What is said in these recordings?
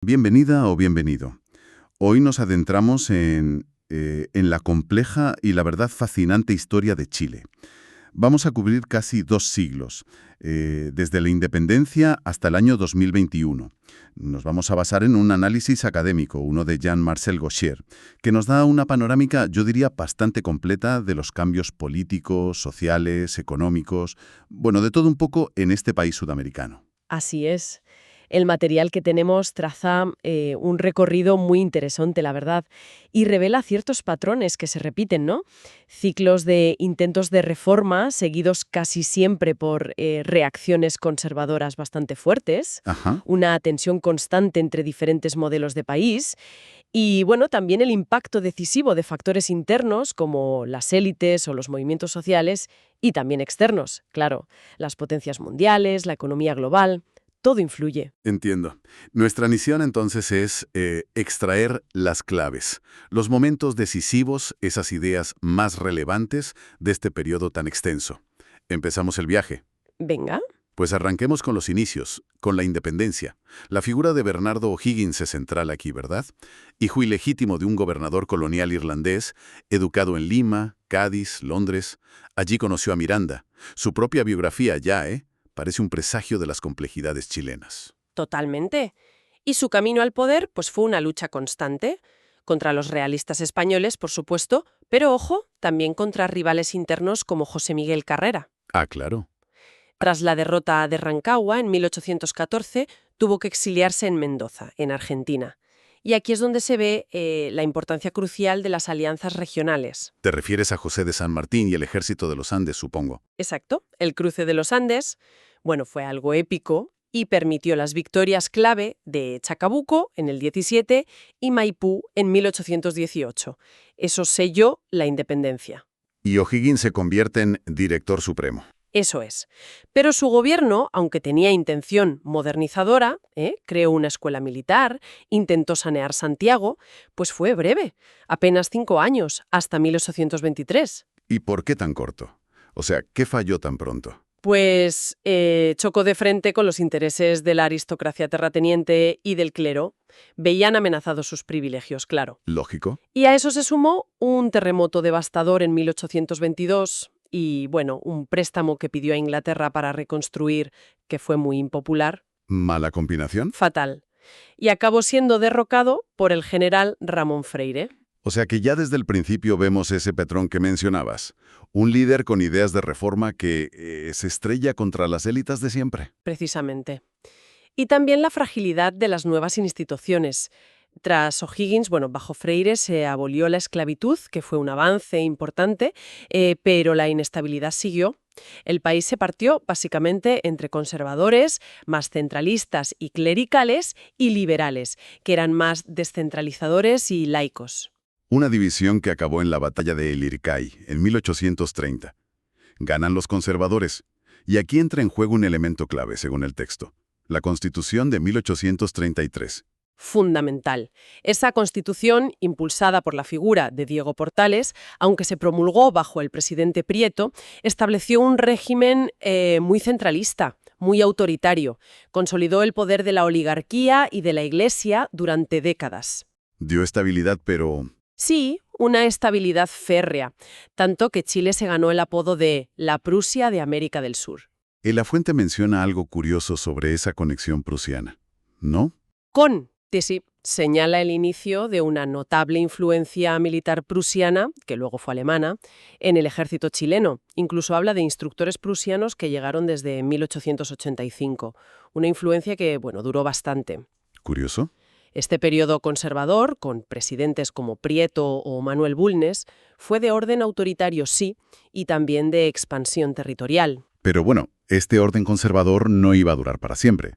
Bienvenida o bienvenido. Hoy nos adentramos en la compleja y la verdad fascinante historia de Chile. Vamos a cubrir casi 2 siglos, desde la independencia hasta el año 2021. Nos vamos a basar en un análisis académico, uno de Jean-Marcel Gauchier, que nos da una panorámica, yo diría, bastante completa de los cambios políticos, sociales, económicos, bueno, de todo un poco en este país sudamericano. Así es. El material que tenemos traza un recorrido muy interesante, la verdad, y revela ciertos patrones que se repiten, ¿no? Ciclos de intentos de reforma seguidos casi siempre por reacciones conservadoras bastante fuertes, Ajá. una tensión constante entre diferentes modelos de país y, bueno, también el impacto decisivo de factores internos como las élites o los movimientos sociales y también externos, claro, las potencias mundiales, la economía global. Todo influye. Entiendo. Nuestra misión entonces es extraer las claves, los momentos decisivos, esas ideas más relevantes de este periodo tan extenso. Empezamos el viaje. Venga. Pues arranquemos con los inicios, con la independencia. La figura de Bernardo O'Higgins es central aquí, ¿verdad? Hijo ilegítimo de un gobernador colonial irlandés, educado en Lima, Cádiz, Londres. Allí conoció a Miranda. Su propia biografía ya, parece un presagio de las complejidades chilenas. Totalmente. Y su camino al poder, pues fue una lucha constante contra los realistas españoles, por supuesto, pero ojo, también contra rivales internos como José Miguel Carrera. Ah, claro. Tras la derrota de Rancagua en 1814, tuvo que exiliarse en Mendoza, en Argentina. Y aquí es donde se ve la importancia crucial de las alianzas regionales. Te refieres a José de San Martín y el ejército de los Andes, supongo. Exacto, el cruce de los Andes, bueno, fue algo épico y permitió las victorias clave de Chacabuco en el 17 y Maipú en 1818. Eso selló la independencia. Y O'Higgins se convierte en director supremo. Eso es. Pero su gobierno, aunque tenía intención modernizadora, creó una escuela militar, intentó sanear Santiago, pues fue breve, apenas 5 años, hasta 1823. ¿Y por qué tan corto? O sea, ¿qué falló tan pronto? Pues chocó de frente con los intereses de la aristocracia terrateniente y del clero. Veían amenazados sus privilegios, claro. Lógico. Y a eso se sumó un terremoto devastador en 1822 y, bueno, un préstamo que pidió a Inglaterra para reconstruir, que fue muy impopular. ¿Mala combinación? Fatal. Y acabó siendo derrocado por el general Ramón Freire. O sea que ya desde el principio vemos ese patrón que mencionabas. Un líder con ideas de reforma que se estrella contra las élites de siempre. Precisamente. Y también la fragilidad de las nuevas instituciones. Tras O'Higgins, bueno, bajo Freire se abolió la esclavitud, que fue un avance importante, pero la inestabilidad siguió. El país se partió básicamente entre conservadores, más centralistas y clericales, y liberales, que eran más descentralizadores y laicos. Una división que acabó en la batalla de El Ircay, en 1830. Ganan los conservadores. Y aquí entra en juego un elemento clave, según el texto. La Constitución de 1833. Fundamental. Esa constitución, impulsada por la figura de Diego Portales, aunque se promulgó bajo el presidente Prieto, estableció un régimen muy centralista, muy autoritario. Consolidó el poder de la oligarquía y de la Iglesia durante décadas. Dio estabilidad, pero... Sí, una estabilidad férrea, tanto que Chile se ganó el apodo de la Prusia de América del Sur. La fuente menciona algo curioso sobre esa conexión prusiana, ¿no? Sí, señala el inicio de una notable influencia militar prusiana, que luego fue alemana, en el ejército chileno. Incluso habla de instructores prusianos que llegaron desde 1885. Una influencia que, bueno, duró bastante. ¿Curioso? Este periodo conservador, con presidentes como Prieto o Manuel Bulnes, fue de orden autoritario, sí, y también de expansión territorial. Pero bueno, este orden conservador no iba a durar para siempre.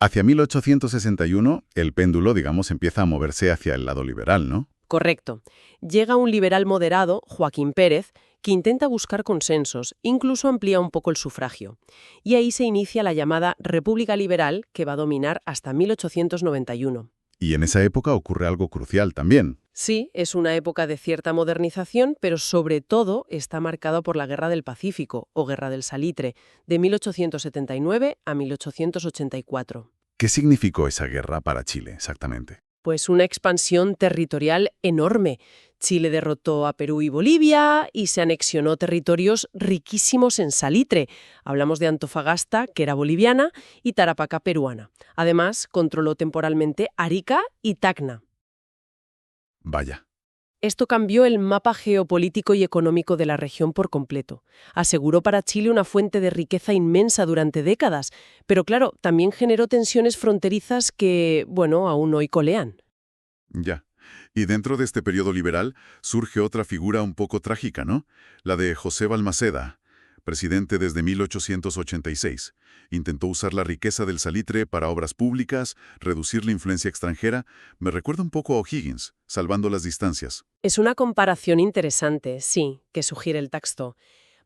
Hacia 1861, el péndulo, digamos, empieza a moverse hacia el lado liberal, ¿no? Correcto. Llega un liberal moderado, Joaquín Pérez, que intenta buscar consensos, incluso amplía un poco el sufragio. Y ahí se inicia la llamada República Liberal, que va a dominar hasta 1891. Y en esa época ocurre algo crucial también. Sí, es una época de cierta modernización, pero sobre todo está marcada por la Guerra del Pacífico, o Guerra del Salitre, de 1879 a 1884. ¿Qué significó esa guerra para Chile exactamente? Pues una expansión territorial enorme. Chile derrotó a Perú y Bolivia y se anexionó territorios riquísimos en salitre. Hablamos de Antofagasta, que era boliviana, y Tarapacá, peruana. Además, controló temporalmente Arica y Tacna. Vaya. Esto cambió el mapa geopolítico y económico de la región por completo. Aseguró para Chile una fuente de riqueza inmensa durante décadas, pero claro, también generó tensiones fronterizas que, bueno, aún hoy colean. Ya. Y dentro de este periodo liberal surge otra figura un poco trágica, ¿no? La de José Balmaceda, presidente desde 1886. Intentó usar la riqueza del salitre para obras públicas, reducir la influencia extranjera. Me recuerda un poco a O'Higgins, salvando las distancias. Es una comparación interesante, sí, que sugiere el texto.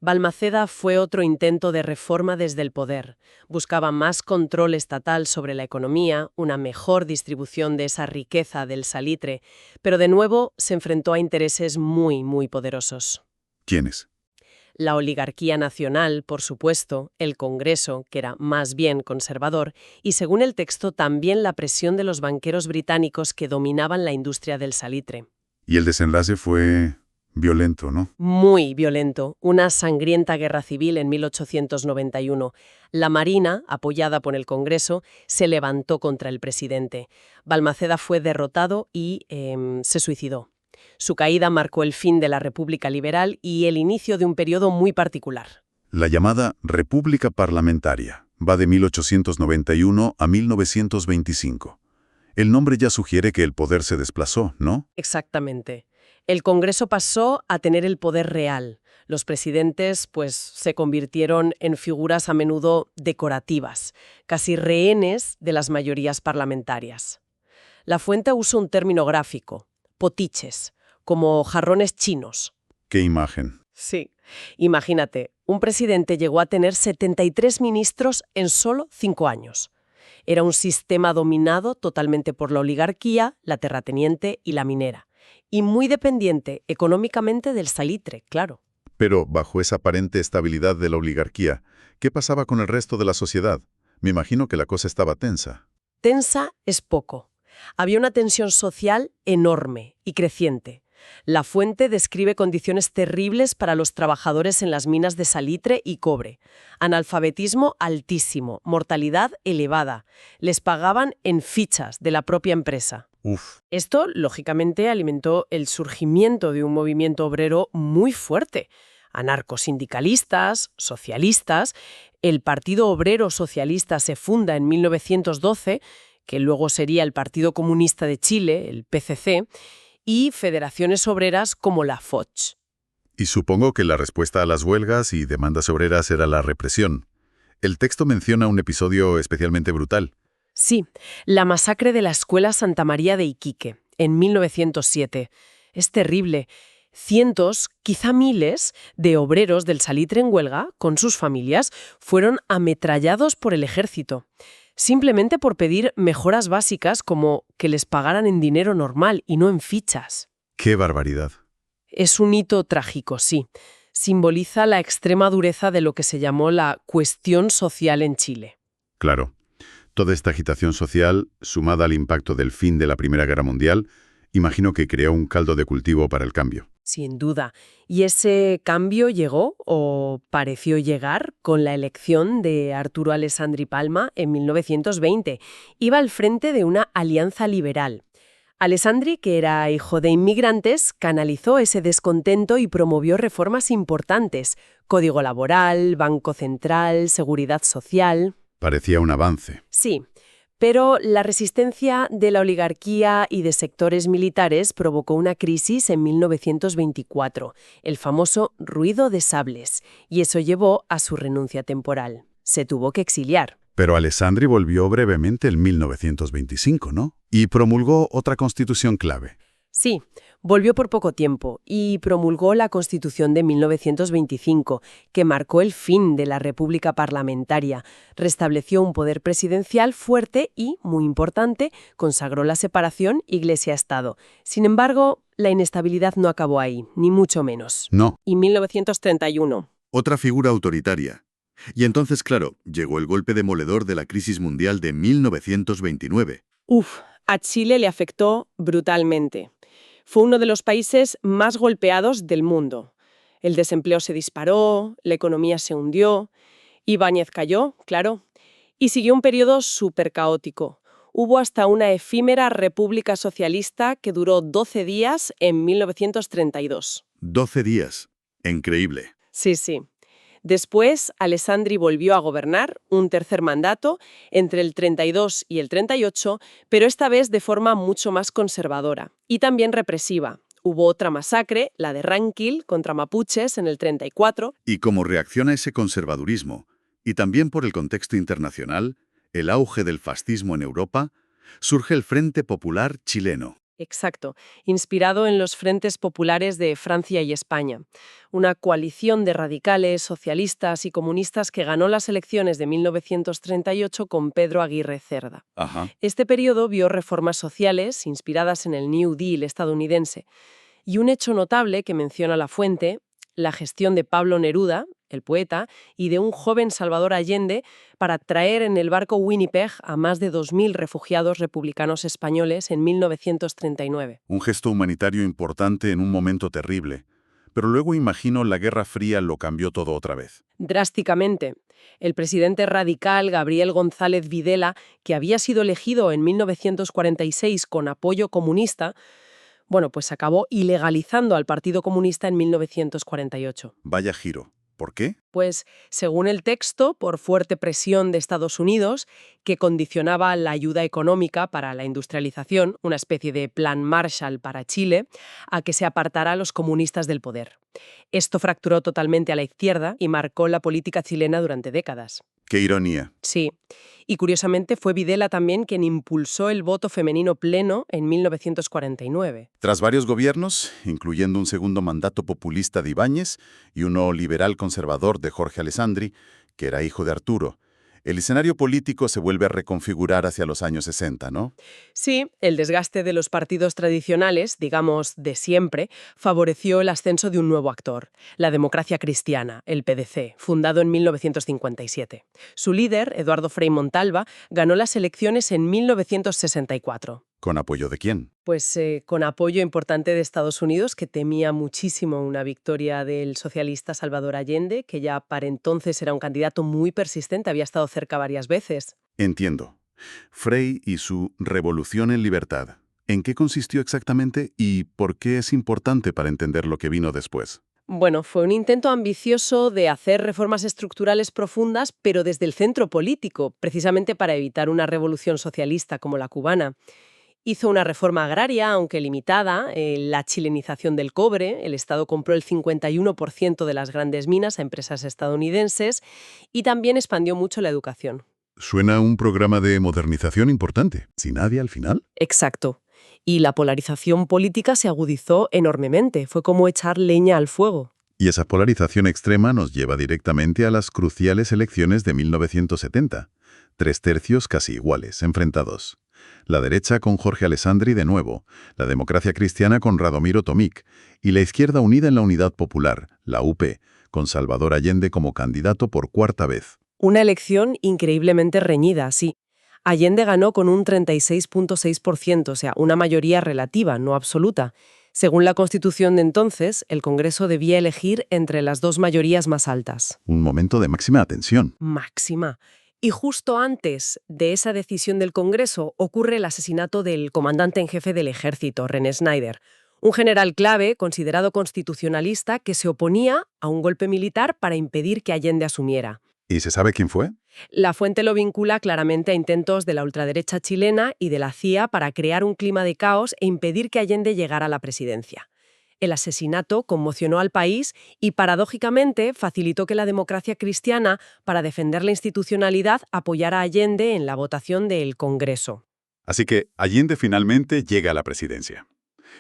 Balmaceda fue otro intento de reforma desde el poder. Buscaba más control estatal sobre la economía, una mejor distribución de esa riqueza del salitre, pero de nuevo se enfrentó a intereses muy poderosos. ¿Quiénes? La oligarquía nacional, por supuesto, el Congreso, que era más bien conservador, y según el texto también la presión de los banqueros británicos que dominaban la industria del salitre. Y el desenlace fue violento, ¿no? Muy violento, una sangrienta guerra civil en 1891. La Marina, apoyada por el Congreso, se levantó contra el presidente. Balmaceda fue derrotado y se suicidó. Su caída marcó el fin de la República Liberal y el inicio de un periodo muy particular. La llamada República Parlamentaria va de 1891 a 1925. El nombre ya sugiere que el poder se desplazó, ¿no? Exactamente. El Congreso pasó a tener el poder real. Los presidentes, pues, se convirtieron en figuras a menudo decorativas, casi rehenes de las mayorías parlamentarias. La fuente usa un término gráfico, potiches, como jarrones chinos. ¿Qué imagen? Sí. Imagínate, un presidente llegó a tener 73 ministros en solo 5 años. Era un sistema dominado totalmente por la oligarquía, la terrateniente y la minera, y muy dependiente económicamente del salitre, claro. Pero bajo esa aparente estabilidad de la oligarquía, ¿qué pasaba con el resto de la sociedad? Me imagino que la cosa estaba tensa. Tensa es poco. Había una tensión social enorme y creciente. La fuente describe condiciones terribles para los trabajadores en las minas de salitre y cobre. Analfabetismo altísimo, mortalidad elevada. Les pagaban en fichas de la propia empresa. Uf. Esto, lógicamente, alimentó el surgimiento de un movimiento obrero muy fuerte. Anarcosindicalistas, socialistas. El Partido Obrero Socialista se funda en 1912, que luego sería el Partido Comunista de Chile, el PCC, y federaciones obreras como la FOCH. Y supongo que la respuesta a las huelgas y demandas obreras era la represión. El texto menciona un episodio especialmente brutal. Sí, la masacre de la Escuela Santa María de Iquique, en 1907. Es terrible. Cientos, quizá miles, de obreros del salitre en huelga, con sus familias, fueron ametrallados por el ejército. Simplemente por pedir mejoras básicas como que les pagaran en dinero normal y no en fichas. ¡Qué barbaridad! Es un hito trágico, sí. Simboliza la extrema dureza de lo que se llamó la cuestión social en Chile. Claro. Toda esta agitación social, sumada al impacto del fin de la Primera Guerra Mundial, imagino que creó un caldo de cultivo para el cambio. Sin duda. Y ese cambio llegó, o pareció llegar, con la elección de Arturo Alessandri Palma en 1920. Iba al frente de una alianza liberal. Alessandri, que era hijo de inmigrantes, canalizó ese descontento y promovió reformas importantes: código laboral, banco central, seguridad social. Parecía un avance. Sí. Pero la resistencia de la oligarquía y de sectores militares provocó una crisis en 1924, el famoso ruido de sables, y eso llevó a su renuncia temporal. Se tuvo que exiliar. Pero Alessandri volvió brevemente en 1925, ¿no? Y promulgó otra constitución clave. Sí, volvió por poco tiempo y promulgó la Constitución de 1925, que marcó el fin de la República Parlamentaria, restableció un poder presidencial fuerte y, muy importante, consagró la separación Iglesia-Estado. Sin embargo, la inestabilidad no acabó ahí, ni mucho menos. No. Y 1931. Otra figura autoritaria. Y entonces, claro, llegó el golpe demoledor de la crisis mundial de 1929. Uf, a Chile le afectó brutalmente. Fue uno de los países más golpeados del mundo. El desempleo se disparó, la economía se hundió, Ibáñez cayó, claro, y siguió un periodo súper caótico. Hubo hasta una efímera república socialista que duró 12 días en 1932. 12 días. Increíble. Sí, sí. Después, Alessandri volvió a gobernar un tercer mandato entre el 32 y el 38, pero esta vez de forma mucho más conservadora y también represiva. Hubo otra masacre, la de Ranquil, contra mapuches en el 34. Y como reacción a ese conservadurismo, y también por el contexto internacional, el auge del fascismo en Europa, surge el Frente Popular chileno. Exacto, inspirado en los frentes populares de Francia y España. Una coalición de radicales, socialistas y comunistas que ganó las elecciones de 1938 con Pedro Aguirre Cerda. Ajá. Este periodo vio reformas sociales inspiradas en el New Deal estadounidense. Y un hecho notable que menciona la fuente, la gestión de Pablo Neruda, el poeta, y de un joven Salvador Allende para traer en el barco Winnipeg a más de 2.000 refugiados republicanos españoles en 1939. Un gesto humanitario importante en un momento terrible. Pero luego imagino la Guerra Fría lo cambió todo otra vez. Drásticamente. El presidente radical Gabriel González Videla, que había sido elegido en 1946 con apoyo comunista, pues acabó ilegalizando al Partido Comunista en 1948. Vaya giro. ¿Por qué? Pues, según el texto, por fuerte presión de Estados Unidos, que condicionaba la ayuda económica para la industrialización, una especie de plan Marshall para Chile, a que se apartara a los comunistas del poder. Esto fracturó totalmente a la izquierda y marcó la política chilena durante décadas. ¡Qué ironía! Sí, y curiosamente fue Videla también quien impulsó el voto femenino pleno en 1949. Tras varios gobiernos, incluyendo un segundo mandato populista de Ibáñez y uno liberal conservador de Jorge Alessandri, que era hijo de Arturo, el escenario político se vuelve a reconfigurar hacia los años 60, ¿no? Sí, el desgaste de los partidos tradicionales, digamos de siempre, favoreció el ascenso de un nuevo actor, la Democracia Cristiana, el PDC, fundado en 1957. Su líder, Eduardo Frei Montalva, ganó las elecciones en 1964. ¿Con apoyo de quién? Pues con apoyo importante de Estados Unidos, que temía muchísimo una victoria del socialista Salvador Allende, que ya para entonces era un candidato muy persistente, había estado cerca varias veces. Entiendo. Frei y su Revolución en Libertad. ¿En qué consistió exactamente y por qué es importante para entender lo que vino después? Bueno, fue un intento ambicioso de hacer reformas estructurales profundas, pero desde el centro político, precisamente para evitar una revolución socialista como la cubana. Hizo una reforma agraria, aunque limitada, la chilenización del cobre, el Estado compró el 51% de las grandes minas a empresas estadounidenses y también expandió mucho la educación. Suena a un programa de modernización importante. ¿Sin nadie al final? Exacto. Y la polarización política se agudizó enormemente, fue como echar leña al fuego. Y esa polarización extrema nos lleva directamente a las cruciales elecciones de 1970. 3/3 casi iguales, enfrentados. La derecha con Jorge Alessandri de nuevo, la democracia cristiana con Radomiro Tomic y la izquierda unida en la Unidad Popular, la UP, con Salvador Allende como candidato por cuarta vez. Una elección increíblemente reñida, sí. Allende ganó con un 36,6%, o sea, una mayoría relativa, no absoluta. Según la Constitución de entonces, el Congreso debía elegir entre las dos mayorías más altas. Un momento de máxima atención. Máxima. Y justo antes de esa decisión del Congreso ocurre el asesinato del comandante en jefe del ejército, René Snyder, un general clave considerado constitucionalista que se oponía a un golpe militar para impedir que Allende asumiera. ¿Y se sabe quién fue? La fuente lo vincula claramente a intentos de la ultraderecha chilena y de la CIA para crear un clima de caos e impedir que Allende llegara a la presidencia. El asesinato conmocionó al país y, paradójicamente, facilitó que la democracia cristiana, para defender la institucionalidad, apoyara a Allende en la votación del Congreso. Así que Allende finalmente llega a la presidencia.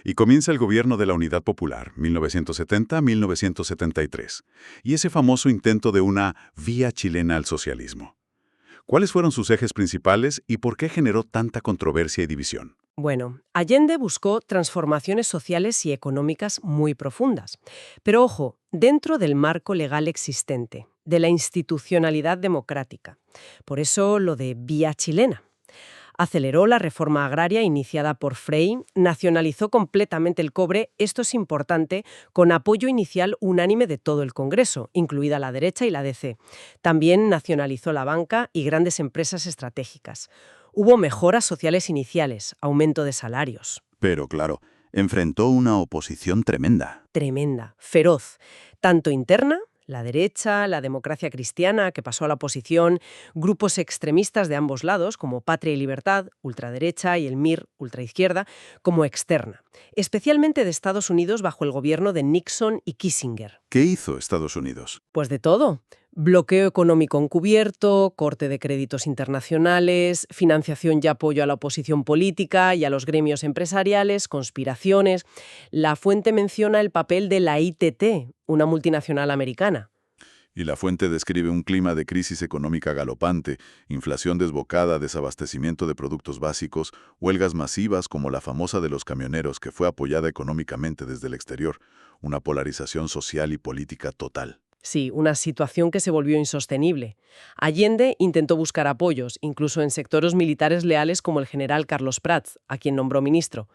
Y comienza el gobierno de la Unidad Popular, 1970-1973, y ese famoso intento de una vía chilena al socialismo. ¿Cuáles fueron sus ejes principales y por qué generó tanta controversia y división? Bueno, Allende buscó transformaciones sociales y económicas muy profundas. Pero ojo, dentro del marco legal existente. de la institucionalidad democrática. Por eso lo de vía chilena. Aceleró la reforma agraria iniciada por Frei, nacionalizó completamente el cobre, esto es importante, con apoyo inicial unánime de todo el Congreso, incluida la derecha y la DC. También nacionalizó la banca y grandes empresas estratégicas. Hubo mejoras sociales iniciales, aumento de salarios. Pero claro, enfrentó una oposición tremenda. Tremenda, feroz, tanto interna, la derecha, la democracia cristiana, que pasó a la oposición, grupos extremistas de ambos lados, como Patria y Libertad, ultraderecha, y el MIR, ultraizquierda, como externa, especialmente de Estados Unidos bajo el gobierno de Nixon y Kissinger. ¿Qué hizo Estados Unidos? Pues de todo. Bloqueo económico encubierto, corte de créditos internacionales, financiación y apoyo a la oposición política y a los gremios empresariales, conspiraciones. La fuente menciona el papel de la ITT, una multinacional americana. Y la fuente describe un clima de crisis económica galopante, inflación desbocada, desabastecimiento de productos básicos, huelgas masivas como la famosa de los camioneros que fue apoyada económicamente desde el exterior, una polarización social y política total. Sí, una situación que se volvió insostenible. Allende intentó buscar apoyos, incluso en sectores militares leales como el general Carlos Prats, a quien nombró ministro.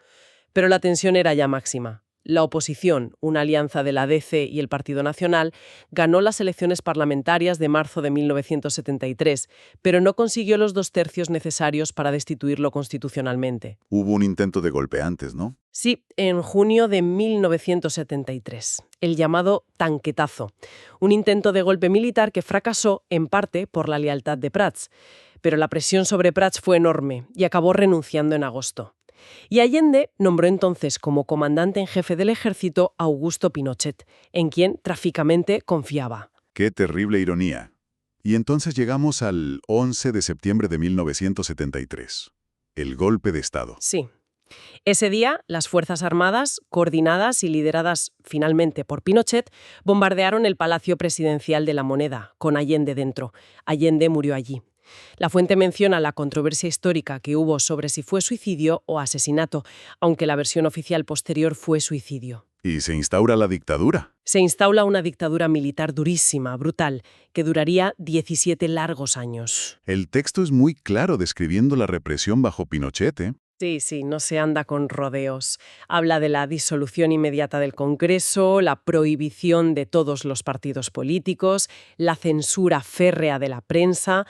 Pero la tensión era ya máxima. La oposición, una alianza de la DC y el Partido Nacional, ganó las elecciones parlamentarias de marzo de 1973, pero no consiguió los 2/3 necesarios para destituirlo constitucionalmente. Hubo un intento de golpe antes, ¿no? Sí, en junio de 1973, el llamado tanquetazo, un intento de golpe militar que fracasó en parte por la lealtad de Prats, pero la presión sobre Prats fue enorme y acabó renunciando en agosto. Y Allende nombró entonces como comandante en jefe del ejército a Augusto Pinochet, en quien trágicamente confiaba. ¡Qué terrible ironía! Y entonces llegamos al 11 de septiembre de 1973, el golpe de Estado. Sí. Ese día, las Fuerzas Armadas, coordinadas y lideradas finalmente por Pinochet, bombardearon el Palacio Presidencial de la Moneda, con Allende dentro. Allende murió allí. La fuente menciona la controversia histórica que hubo sobre si fue suicidio o asesinato, aunque la versión oficial posterior fue suicidio. Y se instaura la dictadura. Se instaura una dictadura militar durísima, brutal, que duraría 17 largos años. El texto es muy claro describiendo la represión bajo Pinochet, ¿eh? Sí, no se anda con rodeos. Habla de la disolución inmediata del Congreso, la prohibición de todos los partidos políticos, la censura férrea de la prensa.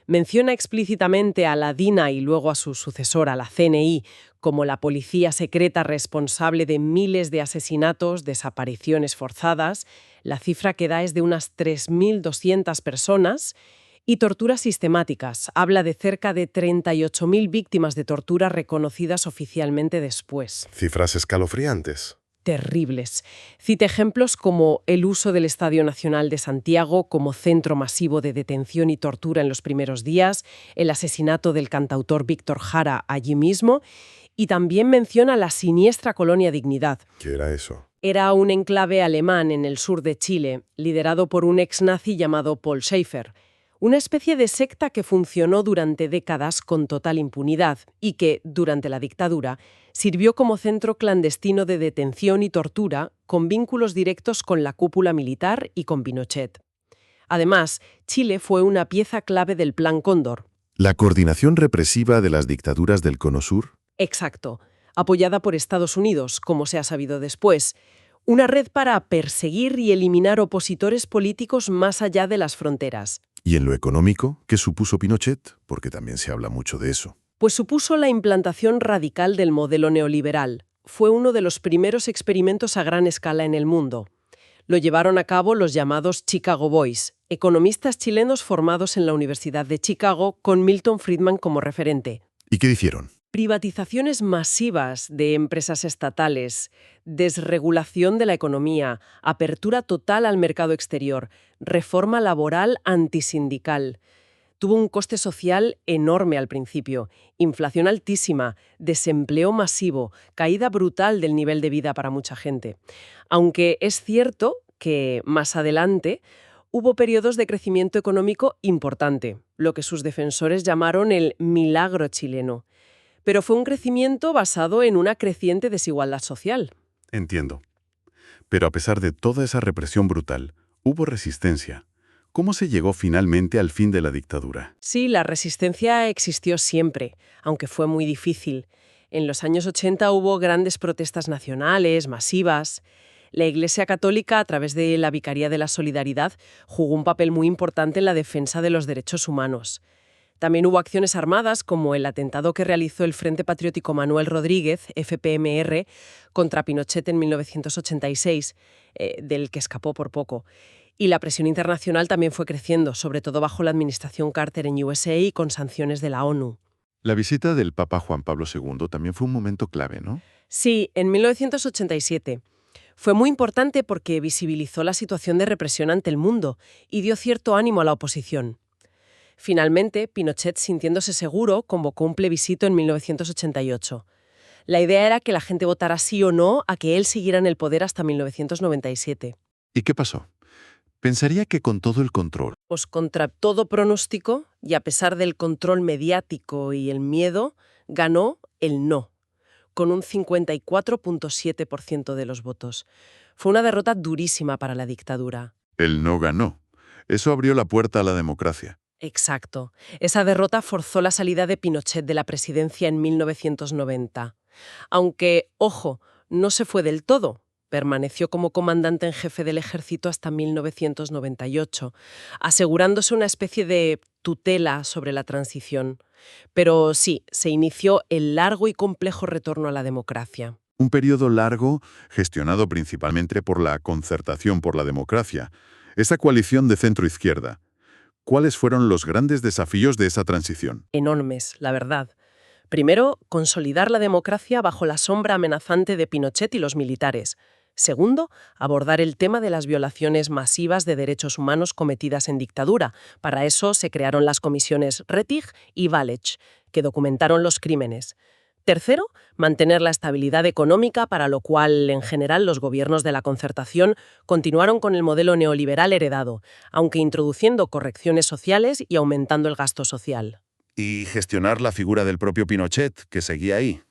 Menciona explícitamente a la DINA y luego a su sucesora, la CNI, como la policía secreta responsable de miles de asesinatos, desapariciones forzadas. La cifra que da es de unas 3.200 personas. Y torturas sistemáticas. Habla de cerca de 38.000 víctimas de tortura reconocidas oficialmente después. Cifras escalofriantes. Terribles. Cita ejemplos como el uso del Estadio Nacional de Santiago como centro masivo de detención y tortura en los primeros días, el asesinato del cantautor Víctor Jara allí mismo, y también menciona la siniestra colonia Dignidad. ¿Qué era eso? Era un enclave alemán en el sur de Chile, liderado por un ex-nazi llamado Paul Schaefer. Una especie de secta que funcionó durante décadas con total impunidad y que, durante la dictadura, sirvió como centro clandestino de detención y tortura con vínculos directos con la cúpula militar y con Pinochet. Además, Chile fue una pieza clave del Plan Cóndor. ¿La coordinación represiva de las dictaduras del Cono Sur? Exacto, apoyada por Estados Unidos, como se ha sabido después. Una red para perseguir y eliminar opositores políticos más allá de las fronteras. ¿Y en lo económico, qué supuso Pinochet? Porque también se habla mucho de eso. Pues supuso la implantación radical del modelo neoliberal. Fue uno de los primeros experimentos a gran escala en el mundo. Lo llevaron a cabo los llamados Chicago Boys, economistas chilenos formados en la Universidad de Chicago con Milton Friedman como referente. ¿Y qué hicieron? Privatizaciones masivas de empresas estatales, desregulación de la economía, apertura total al mercado exterior, reforma laboral antisindical. Tuvo un coste social enorme al principio, inflación altísima, desempleo masivo, caída brutal del nivel de vida para mucha gente. Aunque es cierto que, más adelante, hubo periodos de crecimiento económico importante, lo que sus defensores llamaron el milagro chileno. Pero fue un crecimiento basado en una creciente desigualdad social. Entiendo. Pero a pesar de toda esa represión brutal, hubo resistencia. ¿Cómo se llegó finalmente al fin de la dictadura? Sí, la resistencia existió siempre, aunque fue muy difícil. En los años 80 hubo grandes protestas nacionales, masivas. La Iglesia Católica, a través de la Vicaría de la Solidaridad, jugó un papel muy importante en la defensa de los derechos humanos. También hubo acciones armadas, como el atentado que realizó el Frente Patriótico Manuel Rodríguez, FPMR, contra Pinochet en 1986, del que escapó por poco. Y la presión internacional también fue creciendo, sobre todo bajo la administración Carter en USA y con sanciones de la ONU. La visita del Papa Juan Pablo II también fue un momento clave, ¿no? Sí, en 1987. Fue muy importante porque visibilizó la situación de represión ante el mundo y dio cierto ánimo a la oposición. Finalmente, Pinochet, sintiéndose seguro, convocó un plebiscito en 1988. La idea era que la gente votara sí o no a que él siguiera en el poder hasta 1997. ¿Y qué pasó? Pensaría que con todo el control. Pues contra todo pronóstico, y a pesar del control mediático y el miedo, ganó el no, con un 54,7% de los votos. Fue una derrota durísima para la dictadura. Él no ganó. Eso abrió la puerta a la democracia. Exacto. Esa derrota forzó la salida de Pinochet de la presidencia en 1990. Aunque, ojo, no se fue del todo. Permaneció como comandante en jefe del ejército hasta 1998, asegurándose una especie de tutela sobre la transición. Pero sí, se inició el largo y complejo retorno a la democracia. Un periodo largo, gestionado principalmente por la Concertación por la Democracia, esa coalición de centro-izquierda. ¿Cuáles fueron los grandes desafíos de esa transición? Enormes, la verdad. Primero, consolidar la democracia bajo la sombra amenazante de Pinochet y los militares. Segundo, abordar el tema de las violaciones masivas de derechos humanos cometidas en dictadura. Para eso se crearon las comisiones Rettig y Valech, que documentaron los crímenes. Tercero, mantener la estabilidad económica, para lo cual, en general, los gobiernos de la Concertación continuaron con el modelo neoliberal heredado, aunque introduciendo correcciones sociales y aumentando el gasto social. Y gestionar la figura del propio Pinochet, que seguía ahí.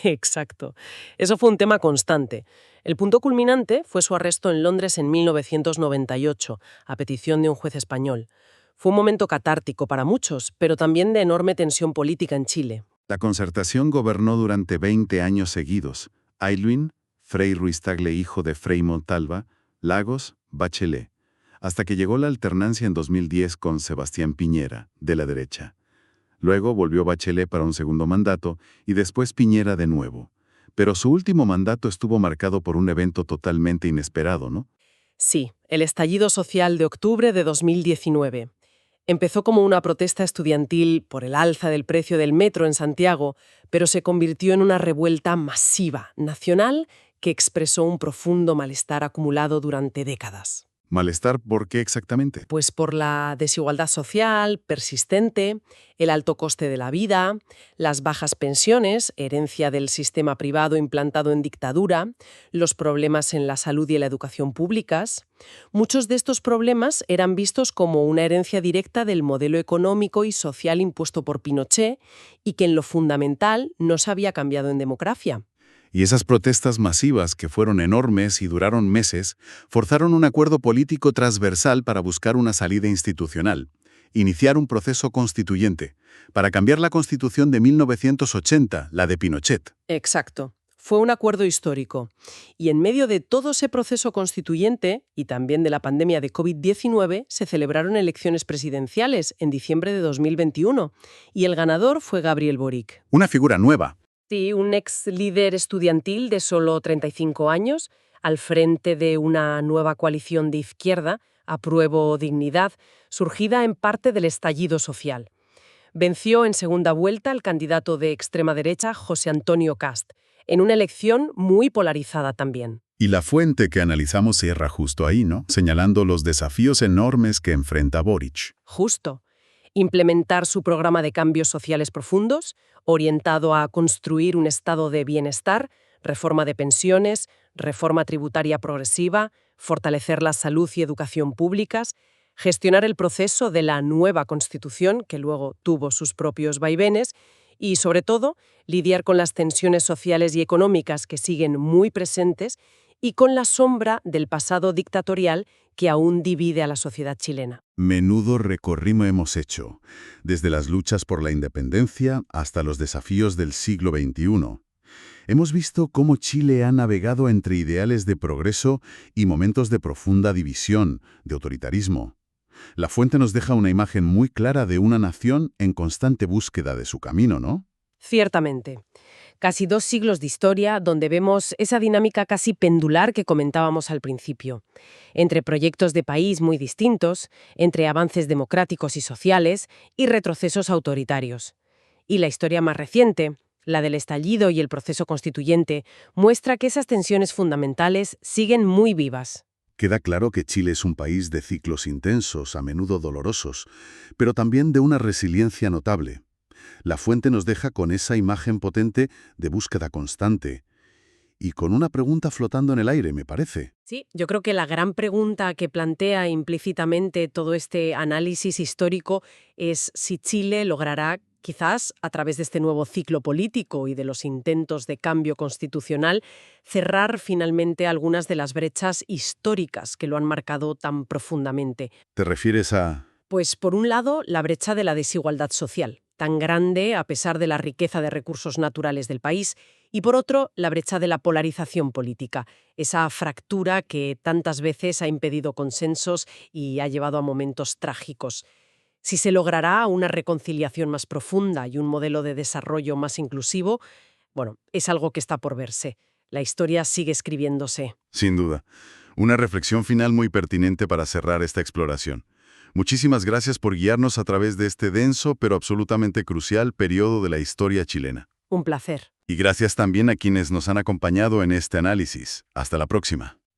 Exacto. Eso fue un tema constante. El punto culminante fue su arresto en Londres en 1998, a petición de un juez español. Fue un momento catártico para muchos, pero también de enorme tensión política en Chile. La Concertación gobernó durante 20 años seguidos. Aylwin, Frei Ruiz-Tagle, hijo de Frei Montalva, Lagos, Bachelet, hasta que llegó la alternancia en 2010 con Sebastián Piñera, de la derecha. Luego volvió Bachelet para un segundo mandato y después Piñera de nuevo. Pero su último mandato estuvo marcado por un evento totalmente inesperado, ¿no? Sí, el estallido social de octubre de 2019. Empezó como una protesta estudiantil por el alza del precio del metro en Santiago, pero se convirtió en una revuelta masiva, nacional, que expresó un profundo malestar acumulado durante décadas. ¿Malestar por qué exactamente? Pues por la desigualdad social persistente, el alto coste de la vida, las bajas pensiones, herencia del sistema privado implantado en dictadura, los problemas en la salud y la educación públicas. Muchos de estos problemas eran vistos como una herencia directa del modelo económico y social impuesto por Pinochet y que en lo fundamental no se había cambiado en democracia. Y esas protestas masivas, que fueron enormes y duraron meses, forzaron un acuerdo político transversal para buscar una salida institucional, iniciar un proceso constituyente, para cambiar la Constitución de 1980, la de Pinochet. Exacto. Fue un acuerdo histórico. Y en medio de todo ese proceso constituyente, y también de la pandemia de COVID-19, se celebraron elecciones presidenciales en diciembre de 2021, y el ganador fue Gabriel Boric. Una figura nueva. Sí, un ex líder estudiantil de solo 35 años, al frente de una nueva coalición de izquierda, Apruebo Dignidad, surgida en parte del estallido social. Venció en segunda vuelta al candidato de extrema derecha, José Antonio Cast, en una elección muy polarizada también. Y la fuente que analizamos cierra justo ahí, ¿no? Señalando los desafíos enormes que enfrenta Boric. Justo. Implementar su programa de cambios sociales profundos, orientado a construir un estado de bienestar, reforma de pensiones, reforma tributaria progresiva, fortalecer la salud y educación públicas, gestionar el proceso de la nueva Constitución, que luego tuvo sus propios vaivenes, y, sobre todo, lidiar con las tensiones sociales y económicas que siguen muy presentes y con la sombra del pasado dictatorial que aún divide a la sociedad chilena. Menudo recorrido hemos hecho, desde las luchas por la independencia hasta los desafíos del siglo XXI. Hemos visto cómo Chile ha navegado entre ideales de progreso y momentos de profunda división, de autoritarismo. La fuente nos deja una imagen muy clara de una nación en constante búsqueda de su camino, ¿no? Ciertamente. Casi 2 siglos de historia donde vemos esa dinámica casi pendular que comentábamos al principio. Entre proyectos de país muy distintos, entre avances democráticos y sociales y retrocesos autoritarios. Y la historia más reciente, la del estallido y el proceso constituyente, muestra que esas tensiones fundamentales siguen muy vivas. Queda claro que Chile es un país de ciclos intensos, a menudo dolorosos, pero también de una resiliencia notable. La fuente nos deja con esa imagen potente de búsqueda constante y con una pregunta flotando en el aire, me parece. Sí, yo creo que la gran pregunta que plantea implícitamente todo este análisis histórico es si Chile logrará, quizás a través de este nuevo ciclo político y de los intentos de cambio constitucional, cerrar finalmente algunas de las brechas históricas que lo han marcado tan profundamente. ¿Te refieres a...? Pues, por un lado, la brecha de la desigualdad social, tan grande a pesar de la riqueza de recursos naturales del país, y por otro, la brecha de la polarización política, esa fractura que tantas veces ha impedido consensos y ha llevado a momentos trágicos. Si se logrará una reconciliación más profunda y un modelo de desarrollo más inclusivo, bueno, es algo que está por verse. La historia sigue escribiéndose. Sin duda. Una reflexión final muy pertinente para cerrar esta exploración. Muchísimas gracias por guiarnos a través de este denso pero absolutamente crucial periodo de la historia chilena. Un placer. Y gracias también a quienes nos han acompañado en este análisis. Hasta la próxima.